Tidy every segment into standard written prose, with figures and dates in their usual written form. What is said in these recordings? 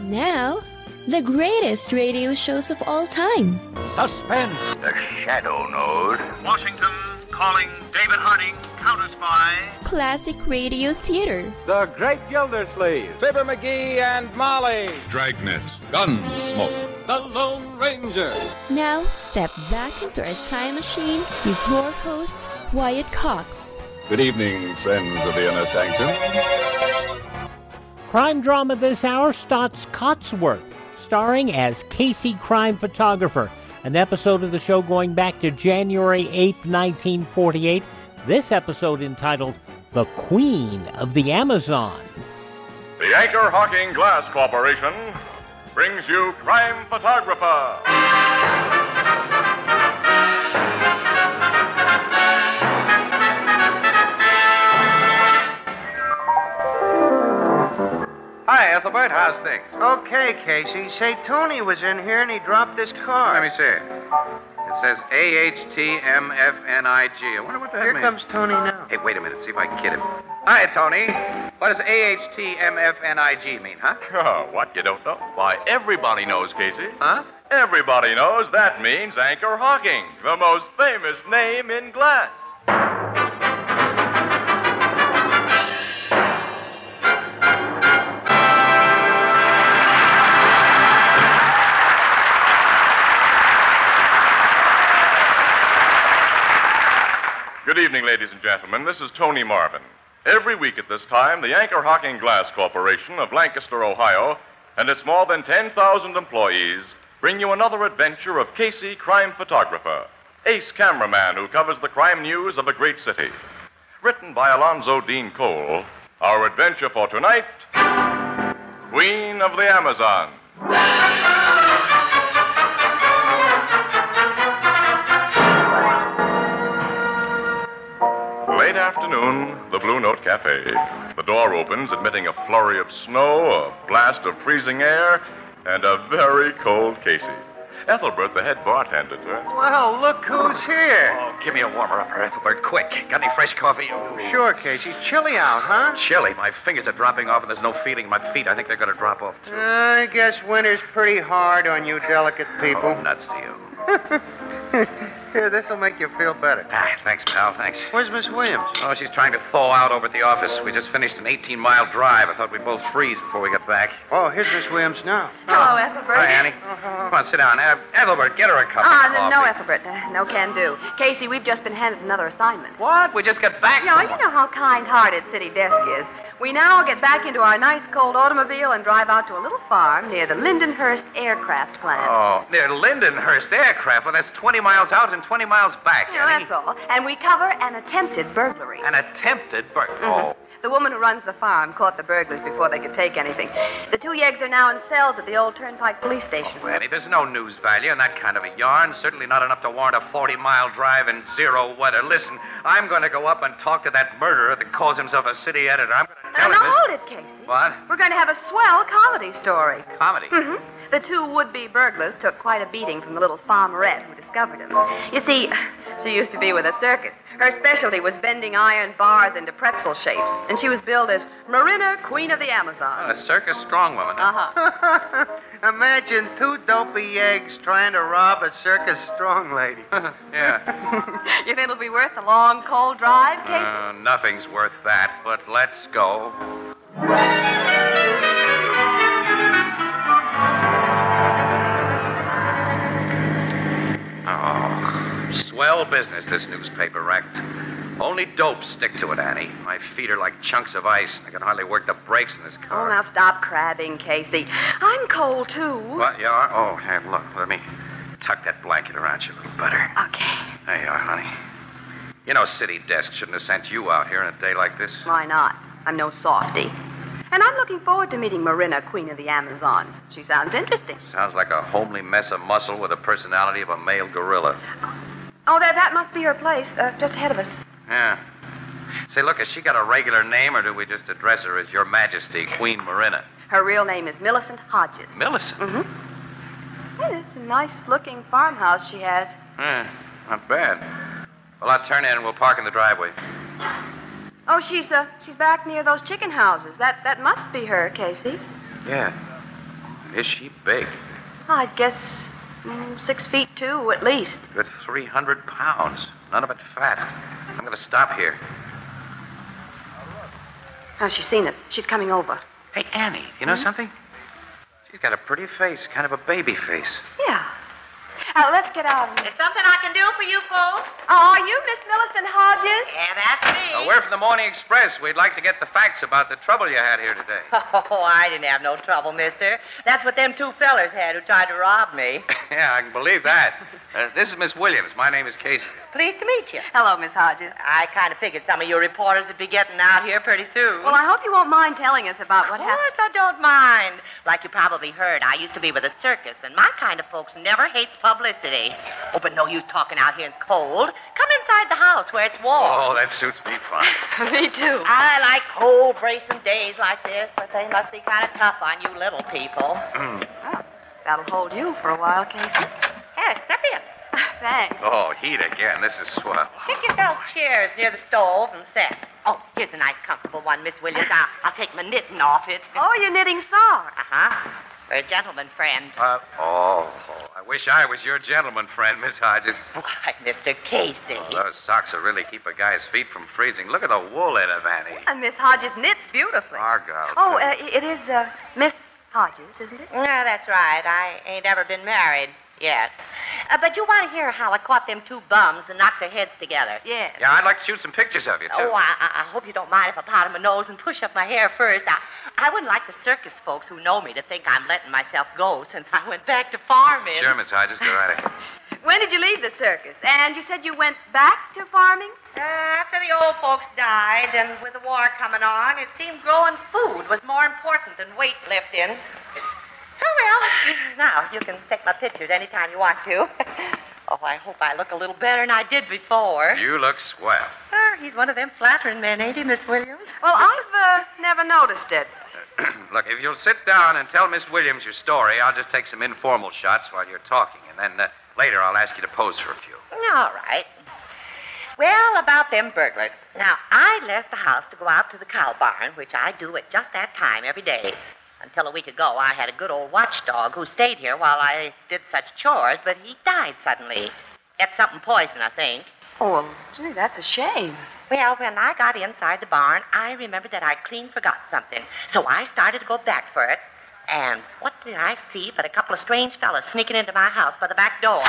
Now, the greatest radio shows of all time. Suspense. The Shadow Node. Washington calling David Harding, counter-spy. Classic radio theater. The Great Gildersleeve. Fibber McGee and Molly. Dragnet. Gunsmoke. The Lone Ranger. Now, step back into a time machine with your host, Wyatt Cox. Good evening, friends of the Inner Sanctum. Crime drama this hour, Staats-Cotsworth, starring as Casey Crime Photographer, an episode of the show going back to January 8th, 1948. This episode entitled The Queen of the Amazon. The Anchor Hawking Glass Corporation brings you Crime Photographer. Hi, Ethelbert. How's things? Okay, Casey. Say, Tony was in here and he dropped his card. Let me see. It says AHTMFNIG. I wonder what that Here means. comes Tony now. Hey, wait a minute. See if I can kid him. Hi, Tony. What does AHTMFNIG mean, huh? Oh, what, you don't know? Why, everybody knows, Casey. Huh? Everybody knows that means Anchor Hawking, the most famous name in glass. Good evening, ladies and gentlemen. This is Tony Marvin. Every week at this time, the Anchor Hawking Glass Corporation of Lancaster, Ohio, and its more than 10,000 employees bring you another adventure of Casey, crime photographer, ace cameraman who covers the crime news of a great city. Written by Alonzo Dean Cole, our adventure for tonight, Queen of the Amazon. Late afternoon, the Blue Note Cafe. The door opens, admitting a flurry of snow, a blast of freezing air, and a very cold Casey. Ethelbert, the head bartender, turns. Well, look who's here. Oh, give me a warmer-upper, Ethelbert, quick. Got any fresh coffee? Sure, Casey. Chilly out, huh? Chilly. My fingers are dropping off, and there's no feeling in my feet. I think they're going to drop off, too. I guess winter's pretty hard on you delicate people. Oh, nuts to you. Here, this'll make you feel better. Ah, thanks, pal. Thanks. Where's Miss Williams? Oh, she's trying to thaw out over at the office. We just finished an 18-mile drive. I thought we'd both freeze before we got back. Oh, here's Miss Williams now. Hello, Ethelbert. Hi, Annie. Come on, sit down. Ethelbert, get her a cup of coffee. No, Ethelbert. No can do. Casey, we've just been handed another assignment. What? We just got back Yeah, from you know how kind-hearted City Desk is. We now get back into our nice cold automobile and drive out to a little farm near the Lindenhurst Aircraft Plant. Oh, near Lindenhurst Aircraft. Well, that's 20 miles out and 20 miles back, Yeah, Annie. that's all. And we cover an attempted burglary. An attempted burglary. Mhm. Oh. The woman who runs the farm caught the burglars before they could take anything. The two yeggs are now in cells at the old Turnpike police station. Oh, Annie, there's no news value in that kind of a yarn. Certainly not enough to warrant a 40-mile drive in zero weather. Listen, I'm going to go up and talk to that murderer that calls himself a city editor. I'm going to tell him Now, this. hold it, Casey. What? We're going to have a swell comedy story. Comedy? Mm-hmm. The two would-be burglars took quite a beating from the little farmerette who discovered them. You see, she used to be with a circus. Her specialty was bending iron bars into pretzel shapes, and she was billed as Marina, Queen of the Amazon. A circus strongwoman. Uh-huh. Imagine two dopey eggs trying to rob a circus strong lady. Yeah. You think it'll be worth the long, cold drive, Casey? Nothing's worth that, but let's go. Oh, swell business, this newspaper wrecked. Only dopes stick to it, Annie. My feet are like chunks of ice. I can hardly work the brakes in this car. Oh, now stop crabbing, Casey. I'm cold, too. What, you are? Oh, hey, look, let me tuck that blanket around you a little better. Okay. There you are, honey. You know, City Desk shouldn't have sent you out here on a day like this. Why not? I'm no softy. And I'm looking forward to meeting Marina, Queen of the Amazons. She sounds interesting. Sounds like a homely mess of muscle with the personality of a male gorilla. Oh, that must be her place, just ahead of us. Yeah. Say, look, has she got a regular name, or do we just address her as Your Majesty, Queen Marina? Her real name is Millicent Hodges. Millicent? Mm-hmm. Yeah, it's a nice-looking farmhouse she has. Yeah, not bad. Well, I'll turn in and we'll park in the driveway. Oh, she's back near those chicken houses. That must be her, Casey. Yeah. Is she big? I'd guess 6 feet 2 at least. Good 300 pounds. None of it fat. I'm going to stop here. Oh, she's seen us. She's coming over. Hey, Annie, you know something? She's got a pretty face, kind of a baby face. Yeah. Let's get out of here. Is something I can do for you folks? Oh, are you Miss Millicent Hodges? Yeah, that's me. We're from the Morning Express. We'd like to get the facts about the trouble you had here today. Oh, I didn't have no trouble, mister. That's what them two fellers had who tried to rob me. Yeah, I can believe that. This is Miss Williams. My name is Casey. Pleased to meet you. Hello, Miss Hodges. I kind of figured some of you reporters would be getting out here pretty soon. Well, I hope you won't mind telling us about what happened. Of course I don't mind. Like you probably heard, I used to be with a circus, and my kind of folks never hates publicity. Oh, but no use talking out here in cold. Come inside the house where it's warm. Oh, that suits me fine. Me too. I like cold, bracing days like this, but they must be kind of tough on you little people. Well, that'll hold you for a while, Casey. Yeah, step in. Thanks. Oh, heat again. This is swell. Pick yourselves chairs near the stove and sit. Oh, here's a nice, comfortable one, Miss Williams. I'll take my knitting off it. Oh, you're knitting socks. Uh-huh. For a gentleman friend. I wish I was your gentleman friend, Miss Hodges. Why, Mr. Casey. Oh, those socks will really keep a guy's feet from freezing. Look at the wool in them, Annie. And Miss Hodges knits beautifully. Argyle. Oh, it is Miss Hodges, isn't it? Yeah, that's right. I ain't ever been married yet. But you want to hear how I caught them two bums and knocked their heads together? Yes. Yeah, I'd like to shoot some pictures of you, too. Oh, I hope you don't mind if I powder my nose and push up my hair first. I wouldn't like the circus folks who know me to think I'm letting myself go since I went back to farming. Sure, Miss Hodges, go right ahead. When did you leave the circus? And you said you went back to farming? After the old folks died, and with the war coming on, it seemed growing food was more important than weightlifting. Oh, well, now, you can take my pictures anytime you want to. Oh, I hope I look a little better than I did before. You look swell. He's one of them flattering men, ain't he, Miss Williams? Well, I've never noticed it. Look, if you'll sit down and tell Miss Williams your story, I'll just take some informal shots while you're talking, and then later I'll ask you to pose for a few. All right. Well, about them burglars. Now, I left the house to go out to the cow barn, which I do at just that time every day. Until a week ago, I had a good old watchdog who stayed here while I did such chores, but he died suddenly. Ate something poison, I think. Oh, well, gee, that's a shame. Well, when I got inside the barn, I remembered that I clean forgot something. So I started to go back for it. And what did I see but a couple of strange fellas sneaking into my house by the back door?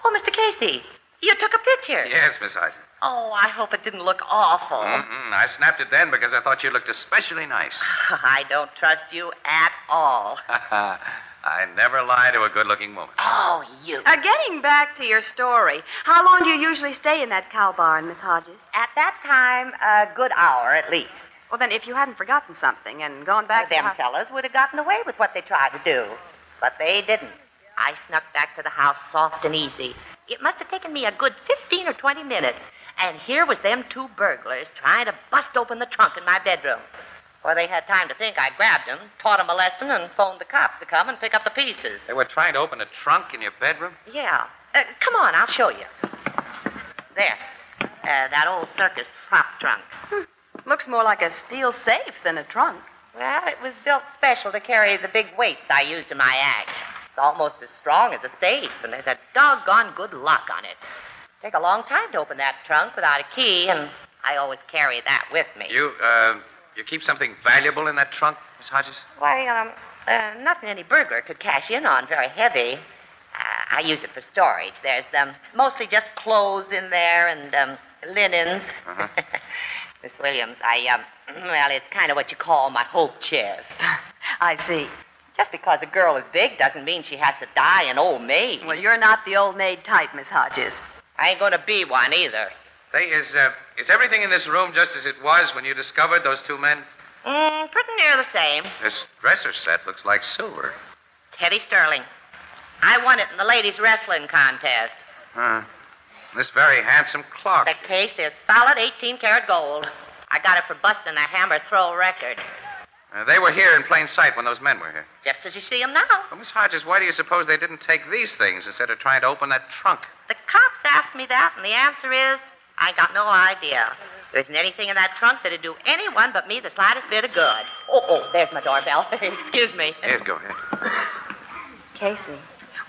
Oh, Mr. Casey, you took a picture. Yes, Miss Hodges. Oh, I hope it didn't look awful. I snapped it then because I thought you looked especially nice. I don't trust you at all. I never lie to a good-looking woman. Oh, you. Getting back to your story, how long do you usually stay in that cow barn, Miss Hodges? At that time, a good hour at least. Well, then, if you hadn't forgotten something and gone back Them fellas would have gotten away with what they tried to do. But they didn't. I snuck back to the house soft and easy. It must have taken me a good 15 or 20 minutes. And here was them two burglars trying to bust open the trunk in my bedroom. Before they had time to think, I grabbed them, taught them a lesson, and phoned the cops to come and pick up the pieces. They were trying to open a trunk in your bedroom? Yeah. Come on, I'll show you. There. That old circus prop trunk. Looks more like a steel safe than a trunk. Well, it was built special to carry the big weights I used in my act. It's almost as strong as a safe, and there's a doggone good lock on it. Take a long time to open that trunk without a key, and I always carry that with me. You keep something valuable in that trunk, Miss Hodges? Why, nothing any burglar could cash in on, very heavy. I use it for storage. There's mostly just clothes in there and linens. Uh-huh. Miss Williams, well, it's kind of what you call my hope chest. I see. Just because a girl is big doesn't mean she has to die an old maid. Well, you're not the old maid type, Miss Hodges. I ain't gonna be one either. Say, is everything in this room just as it was when you discovered those two men? Pretty near the same. This dresser set looks like silver. It's heavy sterling. I won it in the ladies' wrestling contest. This very handsome clock. The case is solid 18-karat gold. I got it for busting a hammer throw record. They were here in plain sight when those men were here. Just as you see them now. Well, Miss Hodges, why do you suppose they didn't take these things instead of trying to open that trunk? The cops asked me that, and the answer is, I got no idea. There isn't anything in that trunk that'd do anyone but me the slightest bit of good. Oh, there's my doorbell. Excuse me. Yes, go ahead. Casey,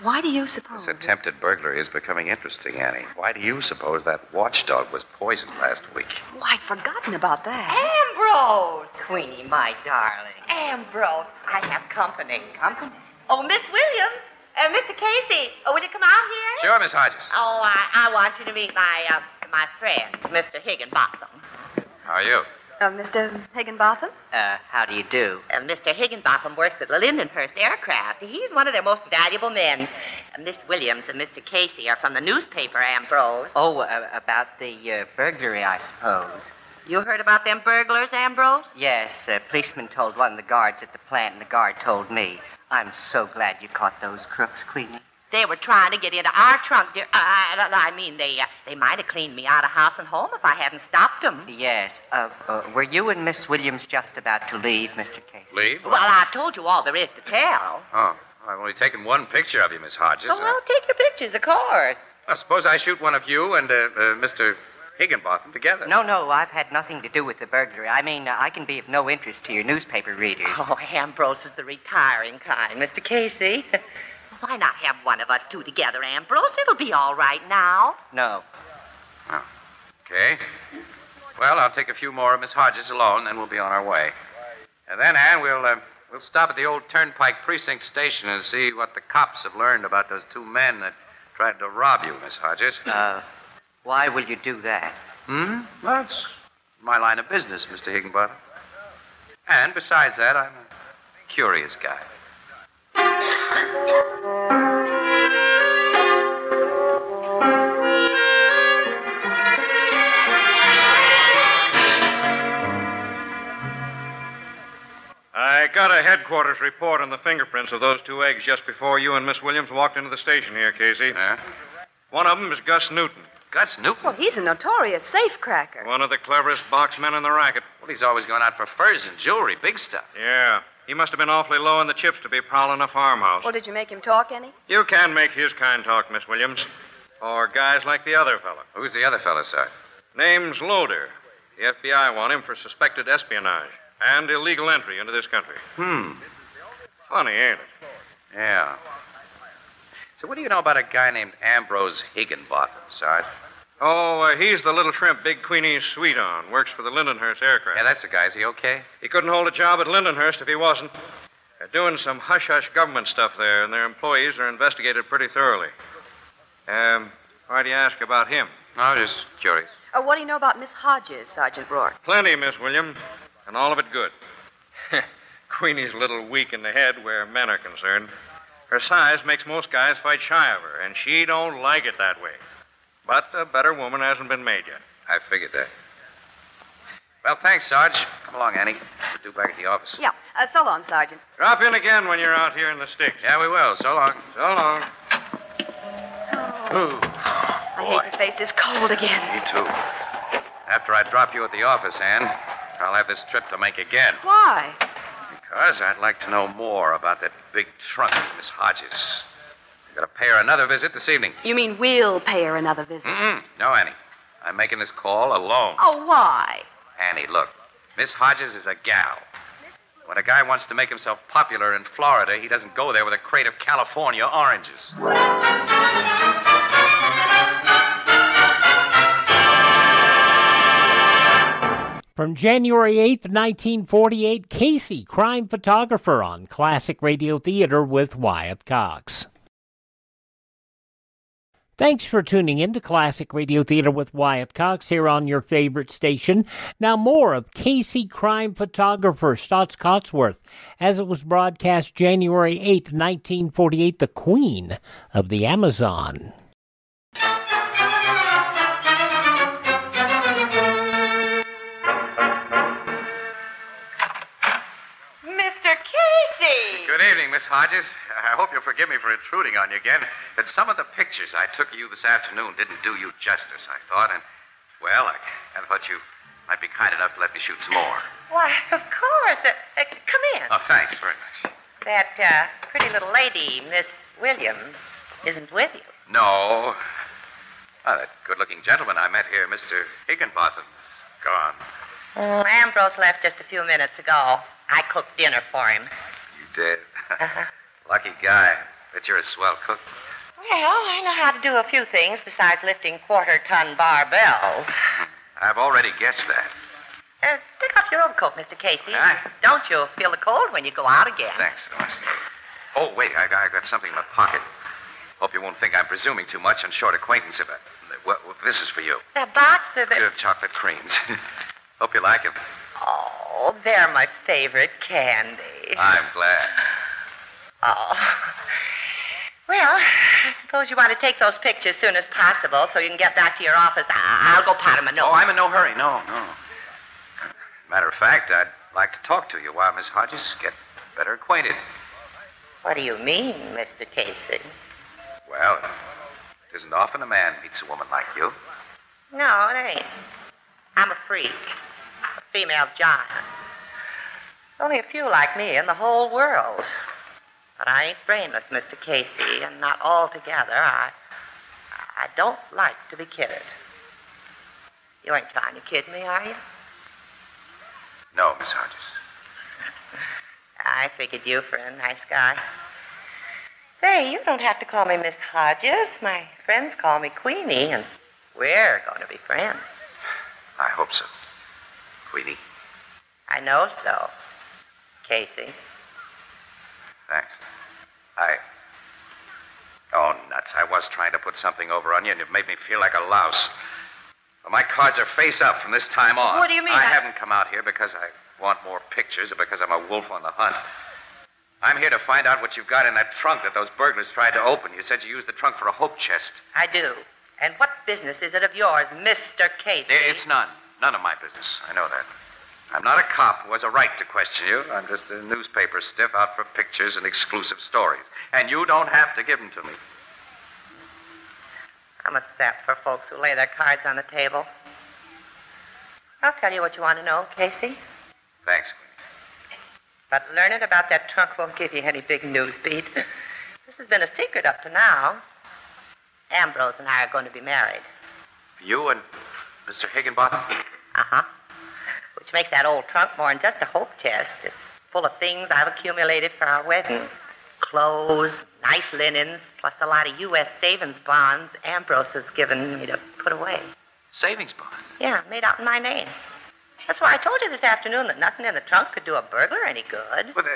why do you suppose... This attempted burglary is becoming interesting, Annie. Why do you suppose that watchdog was poisoned last week? Oh, I'd forgotten about that. Ambrose! Queenie, my darling. Ambrose, I have company. Company? Oh, Miss Williams. Mr. Casey, will you come out here? Sure, Miss Hodges. Oh, I want you to meet my friend, Mr. Higginbotham. How are you? Mr. Higginbotham? How do you do? Mr. Higginbotham works at the Lindenhurst Aircraft. He's one of their most valuable men. Miss Williams and Mr. Casey are from the newspaper, Ambrose. Oh, about the burglary, I suppose. You heard about them burglars, Ambrose? Yes, a policeman told one of the guards at the plant, and the guard told me. I'm so glad you caught those crooks, Queenie. They were trying to get into our trunk, dear. They might have cleaned me out of house and home if I hadn't stopped them. Yes. Were you and Miss Williams just about to leave, Mr. Casey? Leave? Well, I told you all there is to tell. Oh, I've only taken one picture of you, Miss Hodges. Oh, well, take your pictures, of course. I suppose I shoot one of you and Mr. Higginbotham together. No, I've had nothing to do with the burglary. I mean, I can be of no interest to your newspaper readers. Oh, Ambrose is the retiring kind, Mr. Casey. Why not have one of us two together, Ambrose? It'll be all right now. No. Oh, okay. Well, I'll take a few more of Miss Hodges alone, then we'll be on our way. And then, Ann, we'll stop at the old Turnpike Precinct Station and see what the cops have learned about those two men that tried to rob you, Miss Hodges. Why will you do that? Well, it's my line of business, Mr. Higginbotham. And besides that, I'm a curious guy. I got a headquarters report on the fingerprints of those two eggs just before you and Miss Williams walked into the station here, Casey. Yeah? One of them is Gus Newton. Gus Newton? Well, he's a notorious safecracker. One of the cleverest boxmen in the racket. Well, he's always going out for furs and jewelry, big stuff. Yeah. He must have been awfully low in the chips to be prowling a farmhouse. Well, did you make him talk any? You can make his kind talk, Miss Williams. Or guys like the other fella. Who's the other fella, sir? Name's Loader. The FBI want him for suspected espionage and illegal entry into this country. Funny, ain't it? Yeah. So what do you know about a guy named Ambrose Higginbotham, Sarge? Oh, he's the little shrimp Big Queenie's sweet on. Works for the Lindenhurst Aircraft. Yeah, that's the guy. Is he okay? He couldn't hold a job at Lindenhurst if he wasn't. They're doing some hush-hush government stuff there, and their employees are investigated pretty thoroughly. Why do you ask about him? Oh, just curious. What do you know about Miss Hodges, Sergeant Rourke? Plenty, Miss Williams, and all of it good. Queenie's a little weak in the head where men are concerned. Her size makes most guys fight shy of her, and she don't like it that way. But a better woman hasn't been made yet. I figured that. Well, thanks, Sarge. Come along, Annie. We'll do back at the office. Yeah. So long, Sergeant. Drop in again when you're out here in the sticks. Yeah, we will. So long. So long. Ooh. I hate to face this cold again. Me too. After I drop you at the office, Ann, I'll have this trip to make again. Why? Because I'd like to know more about that big trunk of Miss Hodges. I've got to pay her another visit this evening. You mean we'll pay her another visit? No, Annie. I'm making this call alone. Oh, why? Annie, look. Miss Hodges is a gal. When a guy wants to make himself popular in Florida, he doesn't go there with a crate of California oranges. From January 8th, 1948, Casey, crime photographer on Classic Radio Theater with Wyatt Cox. Thanks for tuning in to Classic Radio Theater with Wyatt Cox here on your favorite station. Now more of Casey, crime photographer, staats-cotsworth, as it was broadcast January 8th, 1948, the Queen of the Amazon. Good evening, Miss Hodges. I hope you'll forgive me for intruding on you again, but some of the pictures I took of you this afternoon didn't do you justice, I thought, and, well, I thought you might be kind enough to let me shoot some more. Why, of course. Come in. Oh, thanks very much. That pretty little lady, Miss Williams, isn't with you. No. Oh, that good-looking gentleman I met here, Mr. Higginbotham, Gone. Ambrose left just a few minutes ago. I cooked dinner for him. You did? Lucky guy. Bet you're a swell cook. Well, I know how to do a few things besides lifting quarter-ton barbells. I've already guessed that. Pick up your overcoat, Mr. Casey. Aye. Don't you feel the cold when you go out again? Thanks so much. Oh, wait, I got something in my pocket. Hope you won't think I'm presuming too much on short acquaintance of it. Well, this is for you. That box of Good chocolate creams. Hope you like them. Oh, they're my favorite candy. I'm glad. Oh. Well, I suppose you want to take those pictures as soon as possible so you can get back to your office. I'll go pat him a note. Oh, I'm in no hurry. No. Matter of fact, I'd like to talk to you while Miss Hodges get better acquainted. What do you mean, Mr. Casey? Well, it isn't often a man meets a woman like you. No, it ain't. I'm a freak. A female giant. Only a few like me in the whole world. But I ain't brainless, Mr. Casey, and not altogether. I don't like to be kidded. You ain't trying to kid me, are you? No, Miss Hodges. I figured you for a nice guy. Say, you don't have to call me Miss Hodges. My friends call me Queenie, and we're going to be friends. I hope so. Queenie. I know so, Casey. Thanks. Oh, nuts. I was trying to put something over on you, and it made me feel like a louse. Well, my cards are face up from this time on. What do you mean? I haven't come out here because I want more pictures or because I'm a wolf on the hunt. I'm here to find out what you've got in that trunk that those burglars tried to open. You said you used the trunk for a hope chest. I do. And what business is it of yours, Mr. Casey? It's none. None of my business. I know that. I'm not a cop who has a right to question you. I'm just a newspaper stiff out for pictures and exclusive stories. And you don't have to give them to me. I'm a sap for folks who lay their cards on the table. I'll tell you what you want to know, Casey. Thanks, Queenie. But learning about that trunk won't give you any big news beat. This has been a secret up to now. Ambrose and I are going to be married. You and Mr. Higginbottom? Uh-huh. Which makes that old trunk more than just a hope chest. It's full of things I've accumulated for our wedding. Clothes, nice linens, plus a lot of U.S. savings bonds Ambrose has given me to put away. Savings bond? Yeah, made out in my name. That's why I told you this afternoon that nothing in the trunk could do a burglar any good. But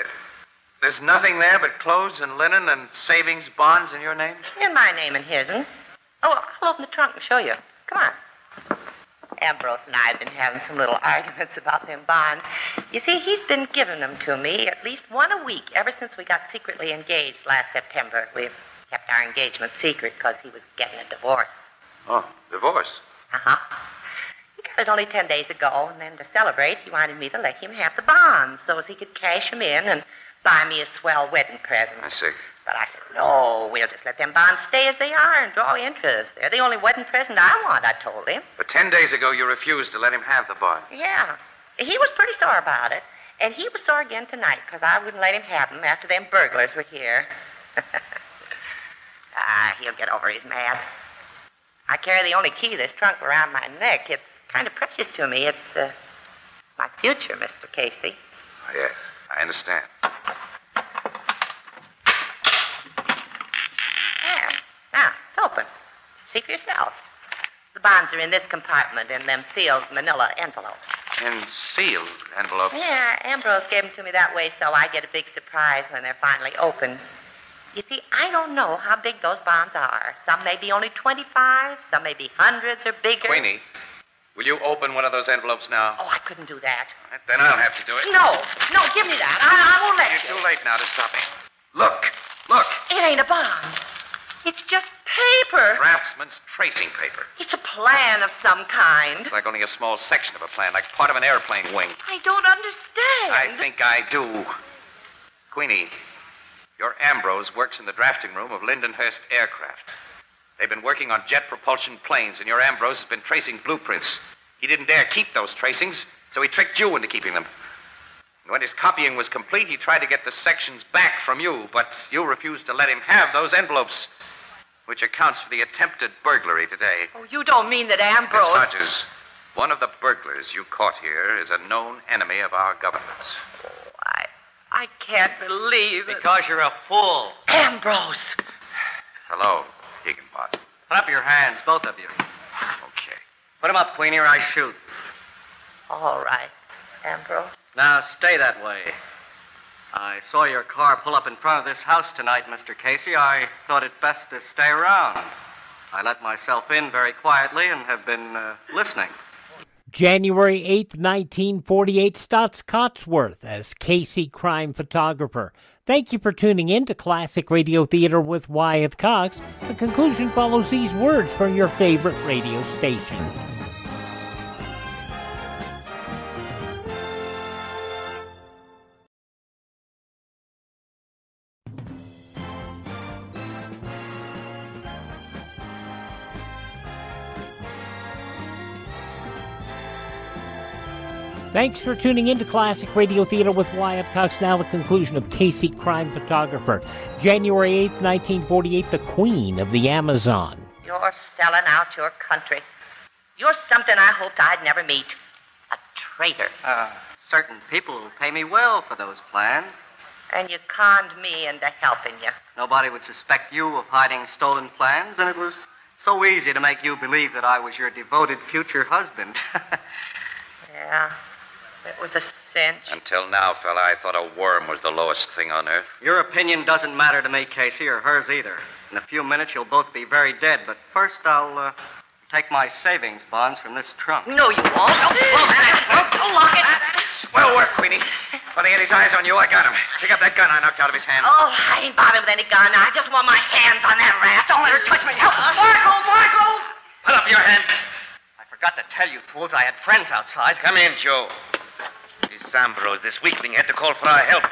there's nothing there but clothes and linen and savings bonds in your name? In my name and his. Oh, I'll open the trunk and show you. Come on. Ambrose and I have been having some little arguments about them bonds. You see, he's been giving them to me at least one a week ever since we got secretly engaged last September. We've kept our engagement secret because he was getting a divorce. Oh, divorce? Uh-huh. He got it only 10 days ago, and then to celebrate, he wanted me to let him have the bonds so as he could cash them in and buy me a swell wedding present. I see. But I said, no, we'll just let them bonds stay as they are and draw interest. They're the only wedding present I want, I told him. But 10 days ago, you refused to let him have the bond. Yeah. He was pretty sore about it. And he was sore again tonight because I wouldn't let him have them after them burglars were here. He'll get over his mad. I carry the only key to this trunk around my neck. It's kind of precious to me. It's my future, Mr. Casey. Oh, yes, I understand. Now, it's open. See for yourself. The bonds are in this compartment in them sealed manila envelopes. In sealed envelopes? Yeah, Ambrose gave them to me that way so I get a big surprise when they're finally open. You see, I don't know how big those bonds are. Some may be only 25, some may be hundreds or bigger. Queenie, will you open one of those envelopes now? Oh, I couldn't do that. All right, then I'll have to do it. No, give me that. I won't let you. You're too late now to stop me. Look. It ain't a bond. It's just paper. Draftsman's tracing paper. It's a plan of some kind. It's like only a small section of a plan, like part of an airplane wing. I don't understand. I think I do. Queenie, your Ambrose works in the drafting room of Lindenhurst Aircraft. They've been working on jet propulsion planes, and your Ambrose has been tracing blueprints. He didn't dare keep those tracings, so he tricked you into keeping them. And when his copying was complete, he tried to get the sections back from you, but you refused to let him have those envelopes, which accounts for the attempted burglary today. Oh, you don't mean that Ambrose... Miss Hodges, One of the burglars you caught here is a known enemy of our government's. I can't believe it. Because you're a fool. Ambrose! Hello, Higginbot. Put up your hands, both of you. Okay. Put them up, Queenie, or I shoot. All right, Ambrose. Now, stay that way. I saw your car pull up in front of this house tonight, Mr. Casey. I thought it best to stay around. I let myself in very quietly and have been listening. January 8th, 1948, staats-cotsworth as Casey crime photographer. Thank you for tuning in to Classic Radio Theater with Wyatt Cox. The conclusion follows these words from your favorite radio station. Thanks for tuning in to Classic Radio Theater with Wyatt Cox. Now the conclusion of Casey Crime Photographer. January 8th, 1948, the Queen of the Amazon. You're selling out your country. You're something I hoped I'd never meet. A traitor. Certain people pay me well for those plans. And you conned me into helping you. Nobody would suspect you of hiding stolen plans, and it was so easy to make you believe that I was your devoted future husband. Yeah. It was a cinch. Until now, fella, I thought a worm was the lowest thing on earth. Your opinion doesn't matter to me, Casey, or hers either. In a few minutes, you'll both be very dead, but first I'll take my savings bonds from this trunk. No, you won't. Don't lock it. Swell work, Queenie. When he had his eyes on you, I got him. Pick up that gun I knocked out of his hand. Oh, I ain't bothered with any gun. I just want my hands on that rat. Don't let her touch me. Help! Marco! Put up your hands. I forgot to tell you, fools, I had friends outside. Come in, Joe. This Ambrose, this weakling, had to call for our help.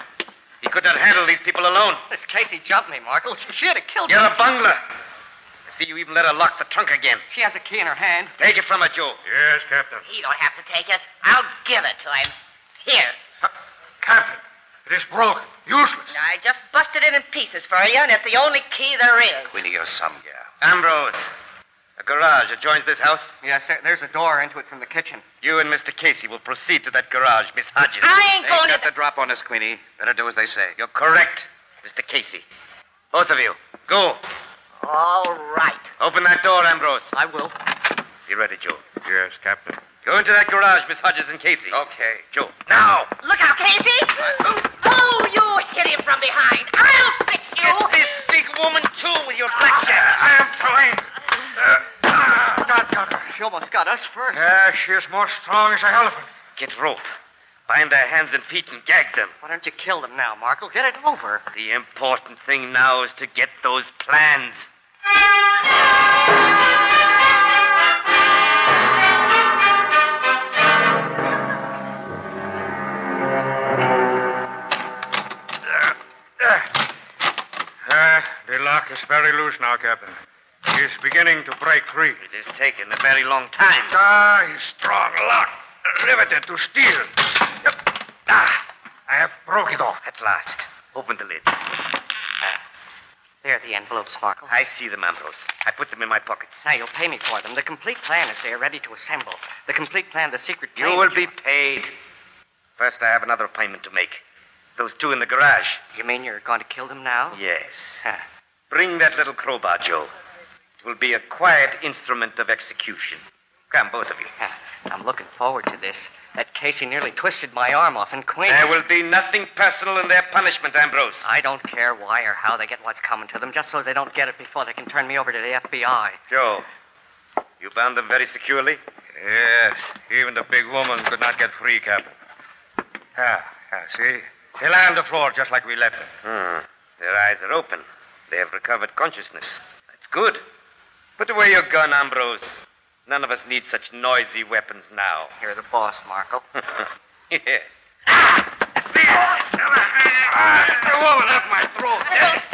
He could not handle these people alone. This Casey jumped me, Marco. She'd have killed me. You're a bungler. I see you even let her lock the trunk again. She has a key in her hand. Take it from her, Joe. Yes, Captain. He don't have to take it. I'll give it to him. Here. Captain, it is broken. Useless. I just busted it in pieces for you, and it's the only key there is. Queenie, you're some gal. Ambrose, a garage adjoins this house? Yes, sir. There's a door into it from the kitchen. You and Mr. Casey will proceed to that garage, Miss Hodges. I ain't going to... Got the drop on us, Queenie. Better do as they say. You're correct, Mr. Casey. Both of you, go. All right. Open that door, Ambrose. I will. Be ready, Joe. Yes, Captain. Go into that garage, Miss Hodges and Casey. Okay. Joe, now. Look out, Casey. Oh, you hit him from behind. I'll fix you. Get this big woman, too, with your blackjack. I am trying. Got her. She almost got us first. She is more strong as an elephant. Get rope. Bind their hands and feet and gag them. Why don't you kill them now, Marco? Get it over. The important thing now is to get those plans. The lock is very loose now, Captain. He's beginning to break free. It has taken a very long time. He's strong lock. Riveted to steel. I have broke it off. At last. Open the lid. There are the envelopes, Marco. I see them, Ambrose. I put them in my pockets. Now, you'll pay me for them. The complete plan is there, ready to assemble. The complete plan, the secret plan. You will be paid. First, I have another appointment to make. Those two in the garage. You mean you're going to kill them now? Yes. Bring that little crowbar, Joe. It will be a quiet instrument of execution. Come, both of you. I'm looking forward to this. That Casey nearly twisted my arm off in Queens. There will be nothing personal in their punishment, Ambrose. I don't care why or how they get what's coming to them, just so they don't get it before they can turn me over to the FBI. Joe, you bound them very securely? Yes. Even the big woman could not get free, Captain. See? They lie on the floor just like we left them. Their eyes are open. They have recovered consciousness. That's good. Put away your gun, Ambrose. None of us need such noisy weapons now. You're the boss, Marco. Yes. The woman at my throat.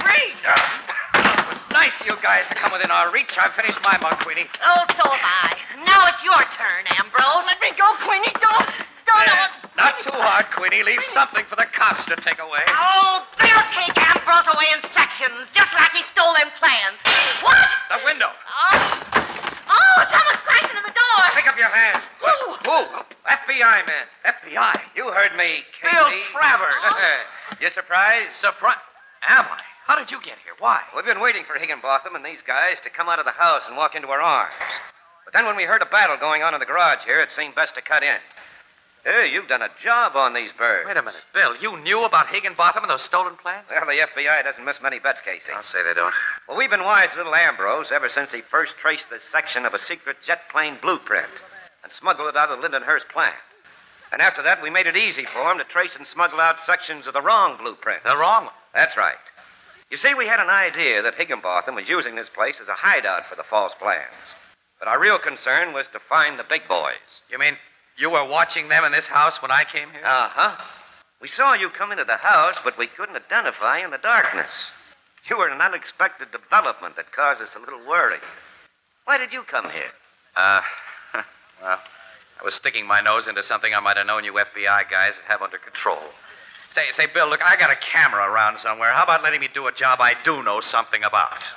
Free. It was nice of you guys to come within our reach. I've finished my mug, Queenie. Oh, so have I. Now it's your turn, Ambrose. Let me go, Queenie. Don't. Not too hard, Queenie. Leave something for the cops to take away. Oh, they'll take Ambrose away in sections, just like he stole them plans. What? The window. Oh, someone's crashing in the door. Pick up your hands. Ooh. Who? FBI man. FBI? You heard me, Casey. Bill Travers. You surprised? Surprise? Am I? How did you get here? Why? We've been waiting for Higginbotham and these guys to come out of the house and walk into our arms. But then when we heard a battle going on in the garage here, it seemed best to cut in. Hey, you've done a job on these birds. Wait a minute, Bill. You knew about Higginbotham and those stolen plans? Well, the FBI doesn't miss many bets, Casey. I'll say they don't. Well, we've been wise to little Ambrose ever since he first traced the section of a secret jet plane blueprint and smuggled it out of Lindenhurst plant. And after that, we made it easy for him to trace and smuggle out sections of the wrong blueprint. The wrong one? That's right. You see, we had an idea that Higginbotham was using this place as a hideout for the false plans. But our real concern was to find the big boys. You mean you were watching them in this house when I came here? Uh-huh. We saw you come into the house, but we couldn't identify you in the darkness. You were an unexpected development that caused us a little worry. Why did you come here? Well, I was sticking my nose into something I might have known you FBI guys would have under control. Say, Bill, look, I got a camera around somewhere. How about letting me do a job I do know something about?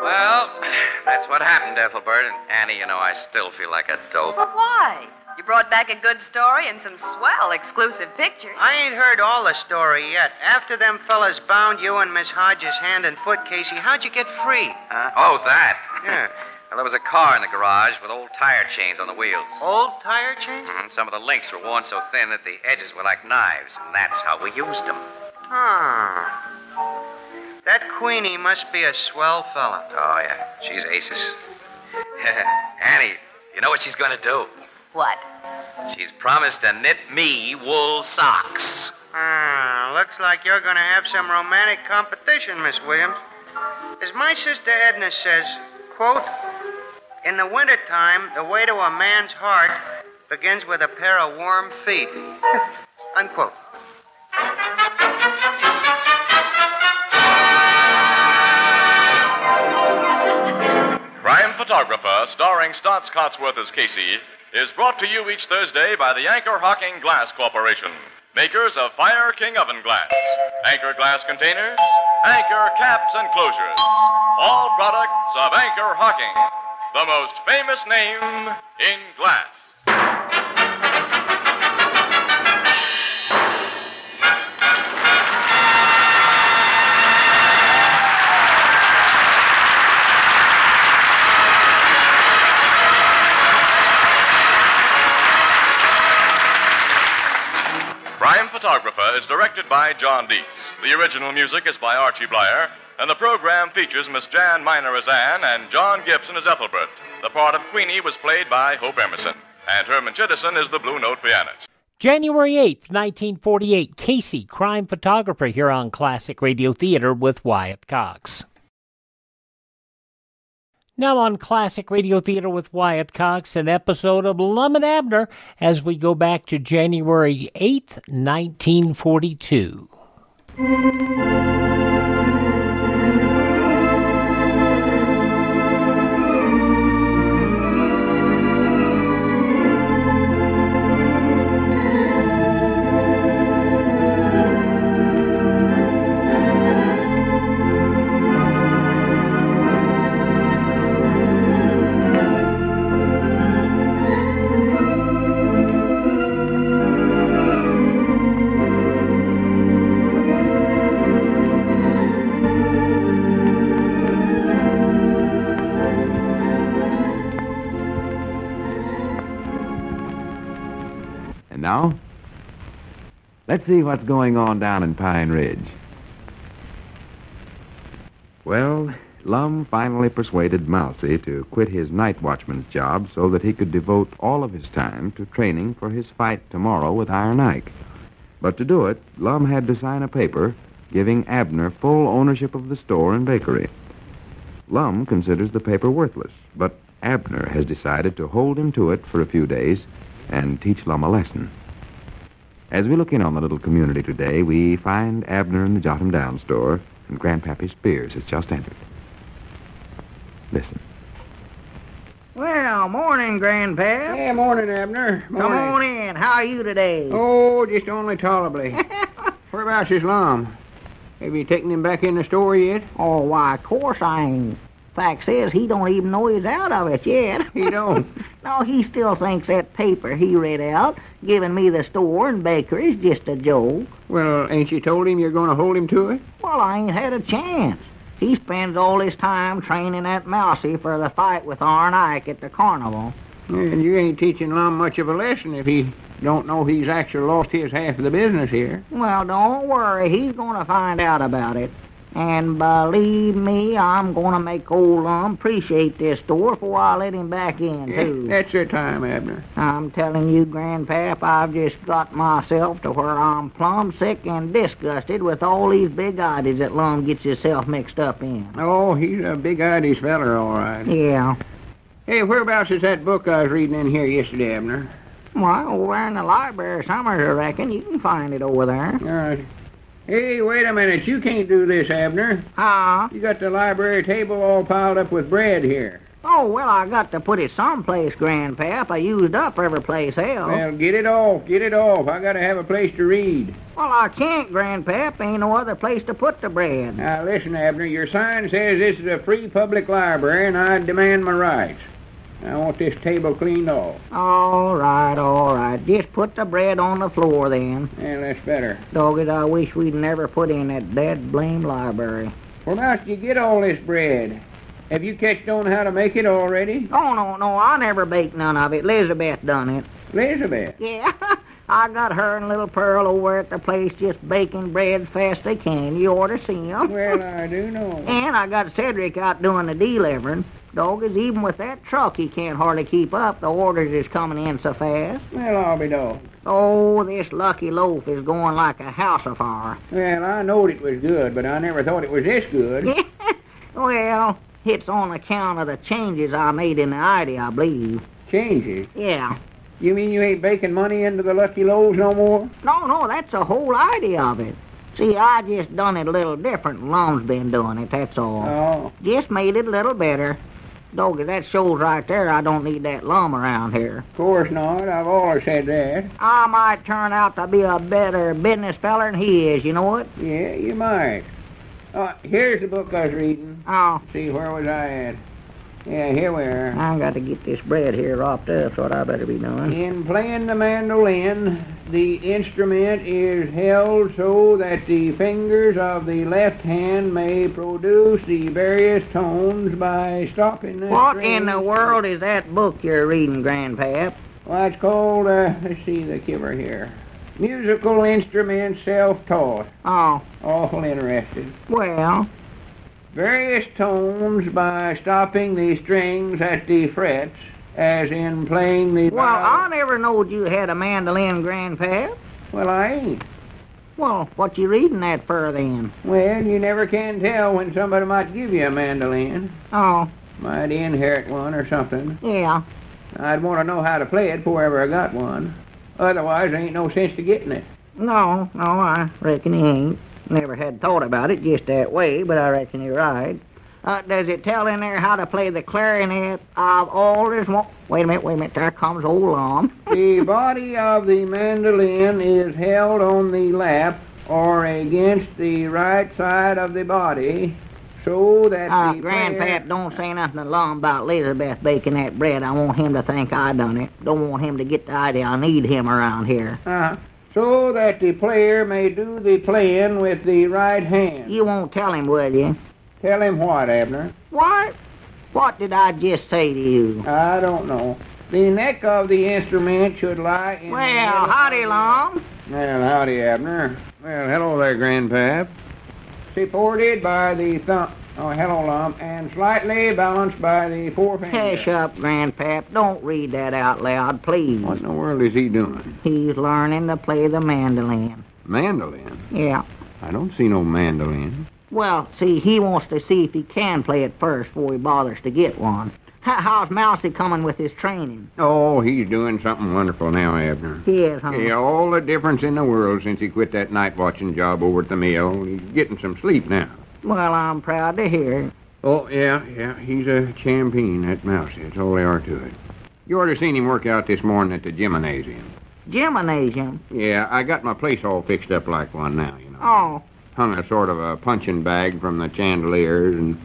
Well, that's what happened, Ethelbert. And Annie, you know, I still feel like a dope. But why? You brought back a good story and some swell exclusive pictures. I ain't heard all the story yet. After them fellas bound you and Miss Hodges hand and foot, Casey, how'd you get free? Huh? Oh, that? Yeah. Well, there was a car in the garage with old tire chains on the wheels. Old tire chains? Mm-hmm. Some of the links were worn so thin that the edges were like knives, and that's how we used them. That Queenie must be a swell fella. Oh, yeah. She's aces. Annie, you know what she's going to do? What? She's promised to knit me wool socks. Looks like you're going to have some romantic competition, Miss Williams. As my sister Edna says, quote, in the wintertime, the way to a man's heart begins with a pair of warm feet. Unquote. Crime Photographer, starring Staats-Cotsworth as Casey, is brought to you each Thursday by the Anchor Hocking Glass Corporation, makers of Fire King oven glass, Anchor glass containers, Anchor caps and closures, all products of Anchor Hocking, the most famous name in glass. Crime Photographer is directed by John Dietz. The original music is by Archie Blyer, and the program features Miss Jan Miner as Anne and John Gibson as Ethelbert. The part of Queenie was played by Hope Emerson, and Herman Chittison is the Blue Note pianist. January 8th, 1948, Casey, Crime Photographer, here on Classic Radio Theater with Wyatt Cox. Now on Classic Radio Theater with Wyatt Cox, an episode of Lum and Abner as we go back to January 8th, 1942. Now, let's see what's going on down in Pine Ridge. Well, Lum finally persuaded Mousy to quit his night watchman's job so that he could devote all of his time to training for his fight tomorrow with Iron Ike. But to do it, Lum had to sign a paper giving Abner full ownership of the store and bakery. Lum considers the paper worthless, but Abner has decided to hold him to it for a few days and teach Lum a lesson. As we look in on the little community today, we find Abner in the Jot 'em Down store, and Grandpappy Spears has just entered. Listen. Well, morning, Grandpa. Yeah, morning, Abner. Morning. Come on in. How are you today? Oh, just only tolerably. Whereabouts is Lum? Have you taken him back in the store yet? Oh, why, of course I ain't. Fact is, he don't even know he's out of it yet. He don't? No, he still thinks that paper he read out, giving me the store and bakery, is just a joke. Well, ain't you told him you're going to hold him to it? Well, I ain't had a chance. He spends all his time training that Mousie for the fight with Arn Ike at the carnival. And you ain't teaching Lum much of a lesson if he don't know he's actually lost his half of the business here. Well, don't worry. He's going to find out about it. And believe me, I'm going to make old Lum appreciate this store before I let him back in, too. That's your time, Abner. I'm telling you, Grandpap, I've just got myself to where I'm plumb sick and disgusted with all these big ideas that Lum gets himself mixed up in. Oh, he's a big-ideas feller, all right. Yeah. Hey, whereabouts is that book I was reading in here yesterday, Abner? Why, over in the library somewhere, I reckon. You can find it over there. All right. Hey, wait a minute. You can't do this, Abner. Huh? You got the library table all piled up with bread here. Oh, well, I got to put it someplace, Grandpap. I used up every place else. Well, get it off. Get it off. I got to have a place to read. Well, I can't, Grandpap. Ain't no other place to put the bread. Now, listen, Abner. Your sign says this is a free public library, and I demand my rights. I want this table cleaned off. All right. Just put the bread on the floor, then. Yeah, that's better. Dogged, I wish we'd never put in that dead blame library. Where else you get all this bread? Have you catched on how to make it already? Oh, no, I never baked none of it. Elizabeth done it. Elizabeth? Yeah, I got her and little Pearl over at the place just baking bread fast they can. You ought to see 'em. Well, I do know. And I got Cedric out doing the delivering. Dogged, even with that truck, he can't hardly keep up. The orders is coming in so fast. Well, I'll be dogged. Oh, this lucky loaf is going like a house afire. Well, I knowed it was good, but I never thought it was this good. Well, it's on account of the changes I made in the idea, I believe. Changes? Yeah. You mean you ain't baking money into the lucky loaves no more? No, that's the whole idea of it. See, I just done it a little different. Lum's been doing it, that's all. Oh. Just made it a little better. Doggy, that shows right there I don't need that Lum around here. Of course not. I've always said that. I might turn out to be a better business feller than he is, you know what? Yeah, you might. Here's the book I was reading. Oh. See, where was I at? Yeah, here we are. I got to get this bread here wrapped up. That's what I better be doing. In playing the mandolin, the instrument is held so that the fingers of the left hand may produce the various tones by stopping the What strings. in the world is that book you're reading, Grandpap? Well, it's called, let's see the cover here. Musical Instruments Self-Taught. Oh. Awful interesting. Well? Various tones by stopping the strings at the frets, as in playing the... Well, I never knowed you had a mandolin, Grandpap. Well, I ain't. Well, what you reading that for, then? Well, you never can tell when somebody might give you a mandolin. Oh. Might inherit one or something. Yeah. I'd want to know how to play it before ever I got one. Otherwise, there ain't no sense to getting it. No, I reckon he ain't. Never had thought about it just that way, but I reckon you're right. Does it tell in there how to play the clarinet? I've always Wait a minute, there comes old Lum. The body of the mandolin is held on the lap or against the right side of the body so that the Grandpap, don't say nothing to Lum about Elizabeth baking that bread. I want him to think I done it. Don't want him to get the idea I need him around here. So that the player may do the playing with the right hand. You won't tell him, will you? Tell him what, Abner? What? What did I just say to you? I don't know. The neck of the instrument should lie in... Well, howdy, Lum. Well, howdy, Abner. Well, hello there, Grandpap. Supported by the thumb... Oh, hello, Lum. And slightly balanced by the forefinger. Hush up, Grandpap. Don't read that out loud, please. What in the world is he doing? He's learning to play the mandolin. Mandolin? Yeah. I don't see no mandolin. Well, see, he wants to see if he can play it first before he bothers to get one. How's Mousie coming with his training? Oh, he's doing something wonderful now, Abner. He is, huh? Yeah, all the difference in the world since he quit that night watching job over at the mill. He's getting some sleep now. Well, I'm proud to hear it. Oh, yeah, he's a champion, that Mousie. That's all there are to it. You ought to seen him work out this morning at the gymnasium. Gymnasium? Yeah, I got my place all fixed up like one now, you know. Oh, hung a sort of a punching bag from the chandeliers, and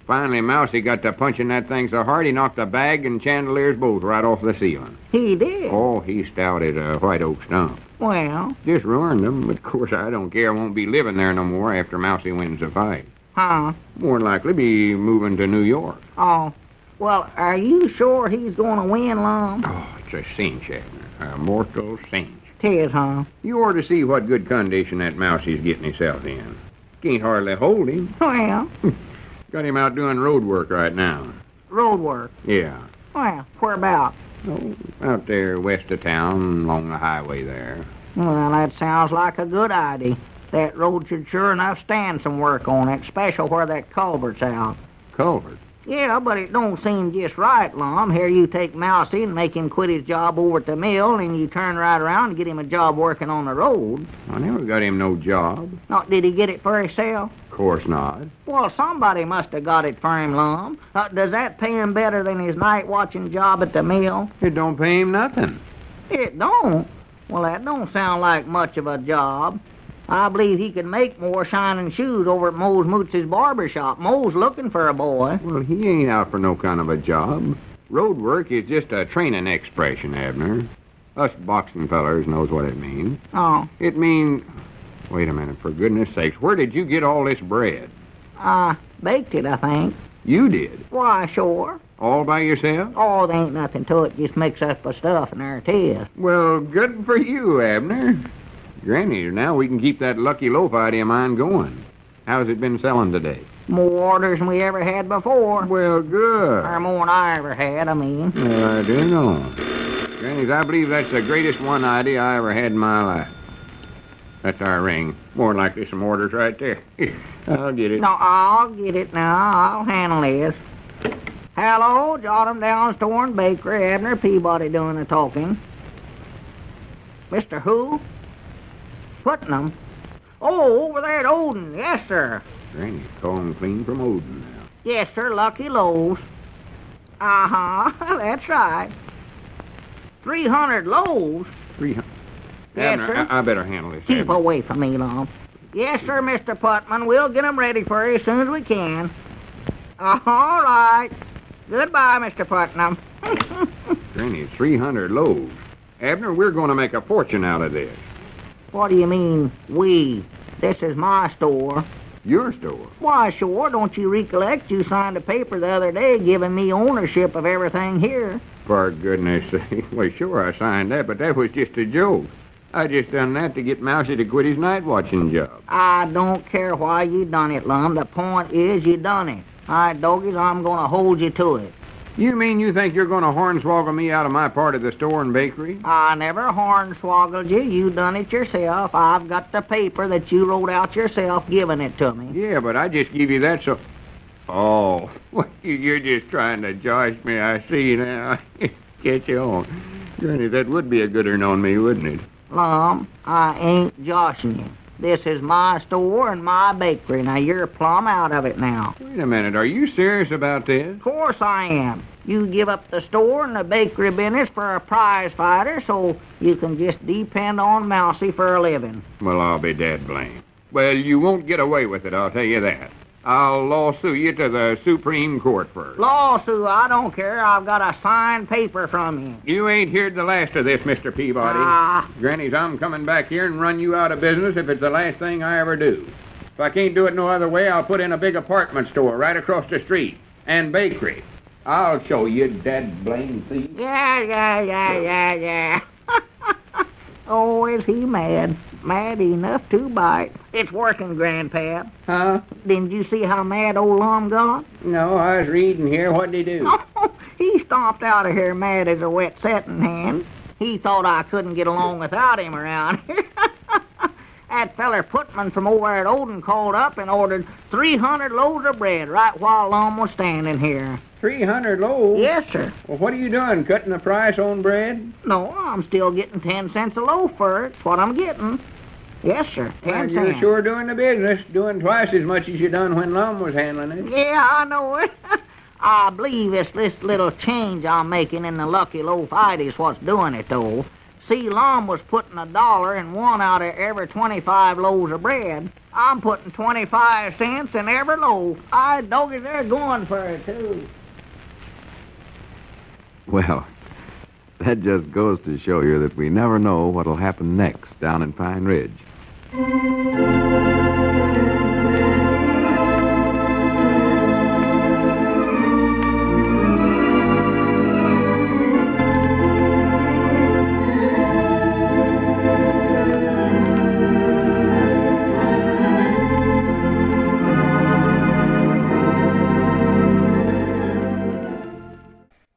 finally Mousy got to punching that thing so hard he knocked the bag and chandeliers both right off the ceiling. He did? Oh, he stouted a white oak stump. Well? Just ruined them, but of course I don't care. I won't be living there no more after Mousy wins the fight. Huh? More than likely be moving to New York. Oh. Well, are you sure he's going to win, Lum? Oh, it's a cinch, Abner. A mortal cinch. 'Tis, huh? You ought to see what good condition that Mousy's getting himself in. Can't hardly hold him. Well? Got him out doing road work right now. Road work? Yeah. Well, whereabout? Oh, out there west of town, along the highway there. Well, that sounds like a good idea. That road should sure enough stand some work on it, especially where that culvert's out. Culvert? Yeah, but it don't seem just right, Lum. Here you take Mousy and make him quit his job over at the mill, and you turn right around and get him a job working on the road. I never got him no job. No, did he get it for himself? Of course not. Well, somebody must have got it for him, Lum. Does that pay him better than his night-watching job at the mill? It don't pay him nothing. It don't? Well, that don't sound like much of a job. I believe he could make more shining shoes over at Mose Moots's barber shop. Mo's looking for a boy. Well, he ain't out for no kind of a job. Road work is just a training expression, Abner. Us boxing fellers knows what it means. Oh. It means... Wait a minute, for goodness sakes, where did you get all this bread? Baked it, I think. You did? Why, sure. All by yourself? Oh, there ain't nothing to it. Just mix up the stuff and there it is. Well, good for you, Abner. Granny, now we can keep that lucky loaf idea of mine going. How's it been selling today? More orders than we ever had before. Well, good. Or more than I ever had, I mean. Well, I do know. Grannies, I believe that's the greatest one idea I ever had in my life. That's our ring. More than likely some orders right there. I'll get it. No, I'll get it now. I'll handle this. Hello, jot 'em down, store and bakery. Abner Peabody doing the talking. Mr. Who? Putnam. Oh, over there at Odin. Yes, sir. Granny, call him clean from Odin now. Yes, sir. Lucky loaves. Uh-huh. That's right. 300 loaves? 300. Yes, Abner, sir. I better handle this. Keep Abner. away from me, Lum. Yes, sir, Mr. Putman. We'll get 'em ready for you as soon as we can. All right. Goodbye, Mr. Putnam. Granny, 300 loaves. Abner, we're going to make a fortune out of this. What do you mean, we? This is my store. Your store? Why, sure. Don't you recollect you signed a paper the other day giving me ownership of everything here? For goodness sake. Well, sure, I signed that, but that was just a joke. I just done that to get Mousy to quit his night watching job. I don't care why you done it, Lum. The point is you done it. All right, doggies, I'm going to hold you to it. You mean you think you're going to hornswoggle me out of my part of the store and bakery? I never hornswoggled you. You done it yourself. I've got the paper that you wrote out yourself giving it to me. Yeah, but I just give you that so... Oh, well, you're just trying to josh me. I see now. Get you on. Granny, that would be a good one on me, wouldn't it? Lum, I ain't joshing you. This is my store and my bakery. Now, you're plumb out of it now. Wait a minute. Are you serious about this? Of course I am. You give up the store and the bakery business for a prize fighter so you can just depend on Mousy for a living. Well, I'll be dead blamed. Well, you won't get away with it, I'll tell you that. I'll lawsuit you to the Supreme Court first. Lawsuit, I don't care. I've got a signed paper from you. You ain't heard the last of this, Mr. Peabody. Grannies, I'm coming back here and run you out of business if it's the last thing I ever do. If I can't do it no other way, I'll put in a big apartment store right across the street. And bakery. I'll show you, dead blame thief. Yeah. Oh, is he mad? Mad enough to bite. It's working, Grandpap. Huh? Didn't you see how mad old Lum got? No, I was reading here. What'd he do? Oh, he stomped out of here mad as a wet setting hen. He thought I couldn't get along without him around here. That feller Putman from over at Odin called up and ordered 300 loaves of bread right while Lum was standing here. 300 loaves? Yes, sir. Well, what are you doing, cutting the price on bread? No, I'm still getting 10 cents a loaf for it. That's what I'm getting. Yes, sir. 10 well, cents. you're sure doing the business, doing twice as much as you done when Lum was handling it. Yeah, I know it. I believe it's this little change I'm making in the Lucky Loaf idea's what's doing it, though. See, Lum was putting $1 in one out of every 25 loaves of bread. I'm putting 25 cents in every loaf. I doggy, they're going for it, too. Well, that just goes to show you that we never know what'll happen next down in Pine Ridge.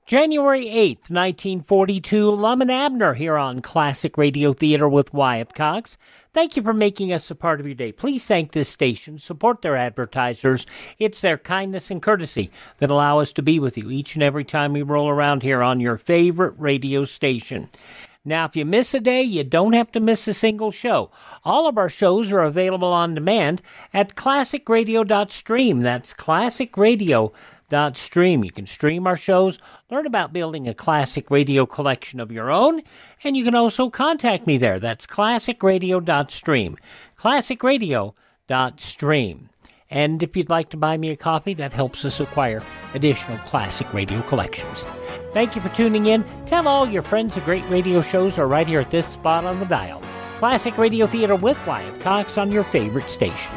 January 8th, 1942, Lum and Abner here on Classic Radio Theater with Wyatt Cox. Thank you for making us a part of your day. Please thank this station, support their advertisers. It's their kindness and courtesy that allow us to be with you each and every time we roll around here on your favorite radio station. Now, if you miss a day, you don't have to miss a single show. All of our shows are available on demand at classicradio.stream. That's classicradio.stream. You can stream our shows, learn about building a classic radio collection of your own, and you can also contact me there. That's classicradio.stream. Classicradio.stream. And if you'd like to buy me a copy, that helps us acquire additional classic radio collections. Thank you for tuning in. Tell all your friends the great radio shows are right here at this spot on the dial. Classic Radio Theater with Wyatt Cox on your favorite station.